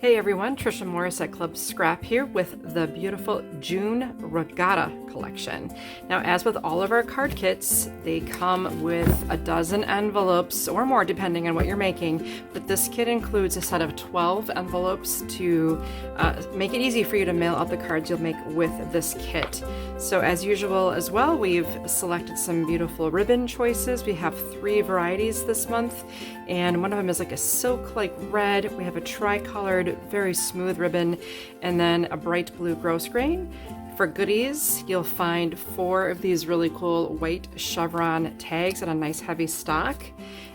Hey everyone, Tricia Morris at Club Scrap here with the beautiful June Regatta collection. Now, as with all of our card kits, they come with a dozen envelopes or more depending on what you're making, but this kit includes a set of 12 envelopes to make it easy for you to mail out the cards you'll make with this kit. So as usual as well, we've selected some beautiful ribbon choices. We have 3 varieties this month, and one of them is like a silk like red. We have a tri-colored, very smooth ribbon, and then a bright blue grosgrain. For goodies, you'll find 4 of these really cool white chevron tags and a nice heavy stock,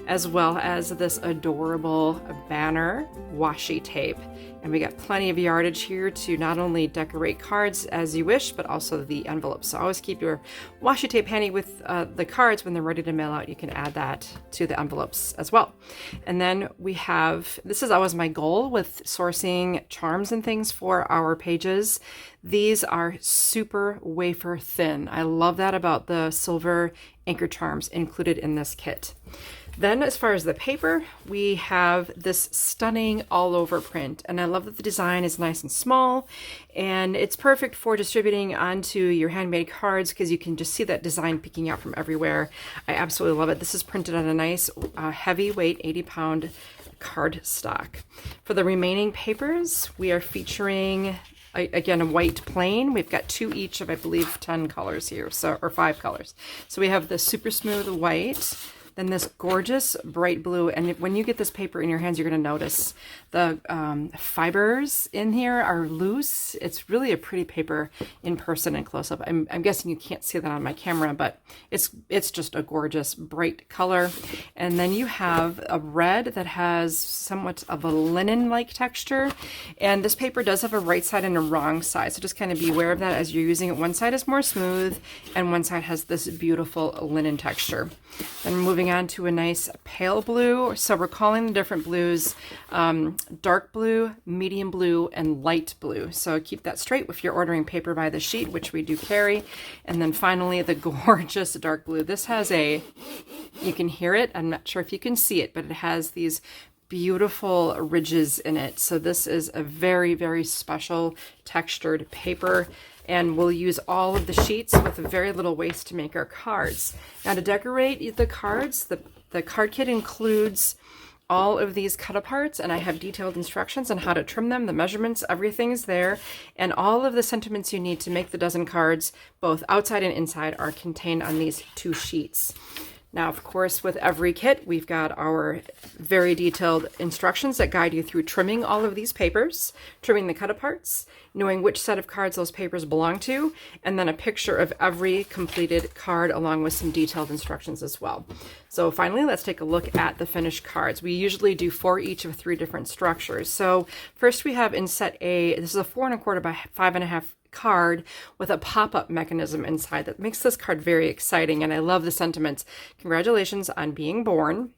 as well as this adorable banner washi tape. And we got plenty of yardage here to not only decorate cards as you wish, but also the envelopes. So always keep your washi tape handy with the cards when they're ready to mail out. You can add that to the envelopes as well. And then we have, this is always my goal with sourcing charms and things for our pages. These are super wafer thin. I love that about the silver anchor charms included in this kit. Then as far as the paper, we have this stunning all over print, and I love that the design is nice and small, and it's perfect for distributing onto your handmade cards because you can just see that design peeking out from everywhere. I absolutely love it. This is printed on a nice heavyweight 80-pound card stock. For the remaining papers, we are featuring again a white plain. We've got 2 each of, I believe, 10 colors here, so, or 5 colors. So we have the super smooth white, then this gorgeous bright blue, and when you get this paper in your hands, you're going to notice the fibers in here are loose. It's really a pretty paper in person and close up. I'm guessing you can't see that on my camera, but it's just a gorgeous bright color. And then you have a red that has somewhat of a linen-like texture, and this paper does have a right side and a wrong side, so just kind of be aware of that as you're using it. One side is more smooth, and one side has this beautiful linen texture. Then moving on to a nice pale blue. So we're calling the different blues dark blue, medium blue, and light blue. So keep that straight if you're ordering paper by the sheet, which we do carry. And then finally, the gorgeous dark blue. This has you can hear it. I'm not sure if you can see it, but it has these beautiful ridges in it. So this is a very, very special textured paper, and we'll use all of the sheets with very little waste to make our cards. Now, to decorate the cards, the card kit includes all of these cut aparts, and I have detailed instructions on how to trim them, the measurements, everything's there, and all of the sentiments you need to make the dozen cards, both outside and inside, are contained on these 2 sheets. Now, of course, with every kit, we've got our very detailed instructions that guide you through trimming all of these papers, trimming the cut aparts, knowing which set of cards those papers belong to, and then a picture of every completed card along with some detailed instructions as well. So finally, let's take a look at the finished cards. We usually do 4 each of 3 different structures. So first we have in set A, this is a 4 1/4 by 5 1/2 card with a pop-up mechanism inside that makes this card very exciting, and I love the sentiments. Congratulations on being born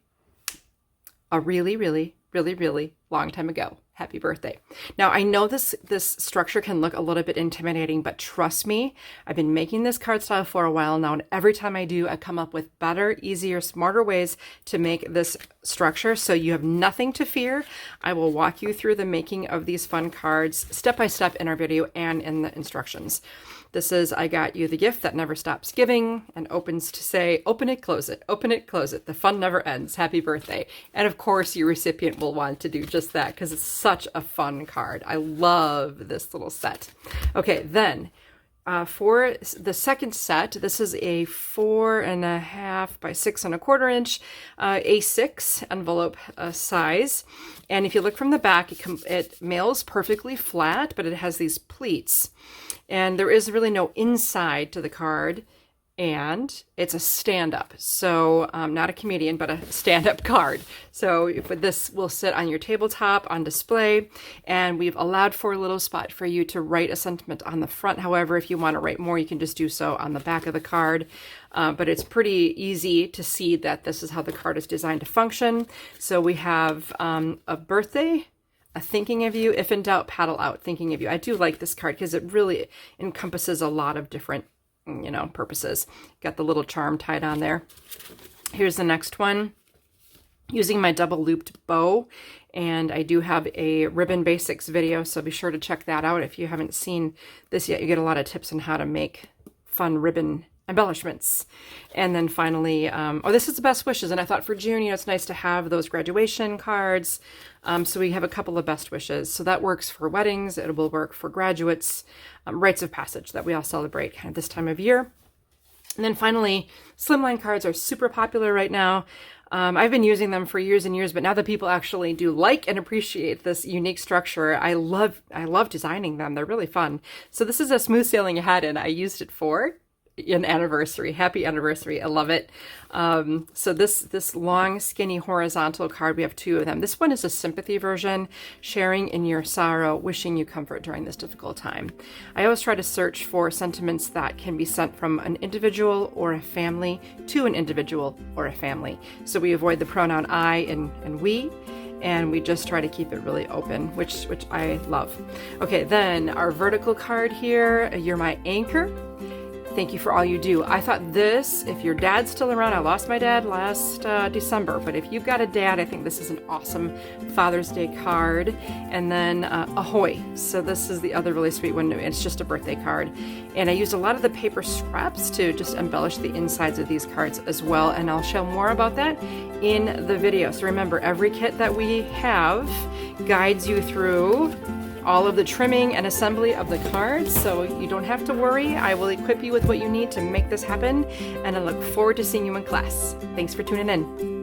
a really, really, really, really long time ago. Happy birthday. Now, I know this structure can look a little bit intimidating, but trust me, I've been making this card style for a while now, and every time I do, I come up with better, easier, smarter ways to make this structure, so you have nothing to fear. I will walk you through the making of these fun cards step by step in our video and in the instructions. This is I got you the gift that never stops giving and opens to say, open it, close it, open it, close it. The fun never ends. Happy birthday. And of course, your recipient will want to do just that because it's such a fun card. I love this little set. Okay, then for the second set, this is a 4 1/2 by 6 1/4 inch A6 envelope size. And if you look from the back, it mails perfectly flat, but it has these pleats. And there is really no inside to the card, and it's a stand-up. So not a comedian, but a stand-up card. So this will sit on your tabletop on display, and we've allowed for a little spot for you to write a sentiment on the front. However, if you want to write more, you can just do so on the back of the card. But it's pretty easy to see that this is how the card is designed to function. So we have a birthday, a thinking of you, if in doubt, paddle out, thinking of you. I do like this card because it really encompasses a lot of different, purposes. Got the little charm tied on there. Here's the next one. using my double looped bow. And I do have a ribbon basics video, so be sure to check that out. If you haven't seen this yet, you get a lot of tips on how to make fun ribbon embellishments. And then finally, oh, this is the best wishes. And I thought for June, you know, it's nice to have those graduation cards. So we have a couple of best wishes. So that works for weddings. It will work for graduates, rites of passage that we all celebrate kind of this time of year. And then finally, slimline cards are super popular right now. I've been using them for years and years, but now that people actually do like and appreciate this unique structure, I love designing them. They're really fun. So this is a smooth sailing ahead, and I used it for an anniversary. Happy anniversary. I love it. So this long, skinny, horizontal card, we have two of them. This one is a sympathy version, sharing in your sorrow, wishing you comfort during this difficult time. I always try to search for sentiments that can be sent from an individual or a family to an individual or a family. So we avoid the pronoun I and we, and we just try to keep it really open, which I love. Okay, then our vertical card here, you're my anchor. Thank you for all you do. I thought this, if your dad's still around, I lost my dad last December, but if you've got a dad, I think this is an awesome Father's Day card. And then Ahoy. So this is the other really sweet one. It's just a birthday card. And I used a lot of the paper scraps to just embellish the insides of these cards as well. And I'll show more about that in the video. So remember, every kit that we have guides you through all of the trimming and assembly of the cards, so you don't have to worry. I will equip you with what you need to make this happen, and I look forward to seeing you in class. Thanks for tuning in.